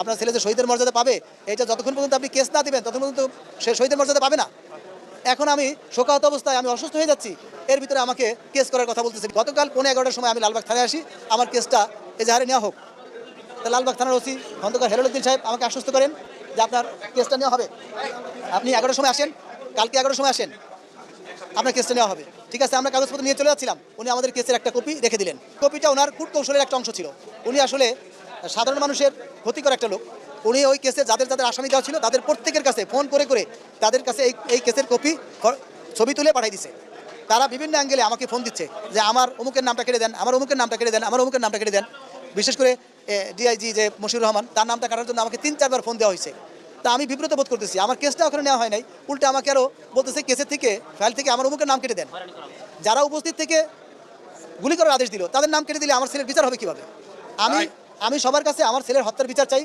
আপনার ছেলে যে শহীদের মর্যাদা পাবে, এটা যতক্ষণ পর্যন্ত আপনি কেস না দিবেন ততক্ষণ পর্যন্ত সে শহীদের মর্যাদা পাবে না। এখন আমি শোকাহত অবস্থায়, আমি অসুস্থ হয়ে যাচ্ছি, এর ভিতরে আমাকে কেস করার কথা বলতেছে। গতকাল 11:15টার সময় আমি লালবাগ থানায় আসি, আমার কেসটা এজাহারে নেওয়া হোক। তা লালবাগ থানার ওসি খন্দকার হেলালুদ্দিন সাহেব আমাকে আশ্বস্ত করেন যে আপনার কেসটা নেওয়া হবে। আপনি 11টার সময় আসেন, কালকে 11টার সময় আসেন, আপনার কেসটা নেওয়া হবে। ঠিক আছে, আমরা কাগজপত্র নিয়ে চলে যাচ্ছিলাম, উনি আমাদের কেসের একটা কপি রেখে দিলেন। কপিটা ওনার কূটকৌশলের একটা অংশ ছিল। উনি আসলে সাধারণ মানুষের ক্ষতিকর একটা লোক। উনি ওই কেসে যাদের যাদের আসামি দেওয়া ছিল তাদের প্রত্যেকের কাছে ফোন করে করে তাদের কাছে এই কেসের কপি ছবি তুলে পাঠিয়ে দিচ্ছে। তারা বিভিন্ন অ্যাঙ্গেলে আমাকে ফোন দিচ্ছে যে আমার অমুকের নামটা কেটে দেন, আমার অমুকের নামটা কেটে দেন, আমার অমুকের নামটা কেটে দেন। বিশেষ করে ডিআইজি যে মশিউর রহমান, তার নামটা কাটার জন্য আমাকে 3-4 বার ফোন দেওয়া হয়েছে। তা আমি বিব্রত বোধ করতেছি, আমার কেসটা ওখানে নেওয়া হয় নাই, উল্টে আমাকে আরও বলতেছে কেসের থেকে, ফাইল থেকে আমার অমুকের নাম কেটে দেন। যারা উপস্থিত থেকে গুলি করার আদেশ দিল তাদের নাম কেটে দিলে আমার ছেলের বিচার হবে কীভাবে? আমি সবার কাছে আমার ছেলের হত্যার বিচার চাই।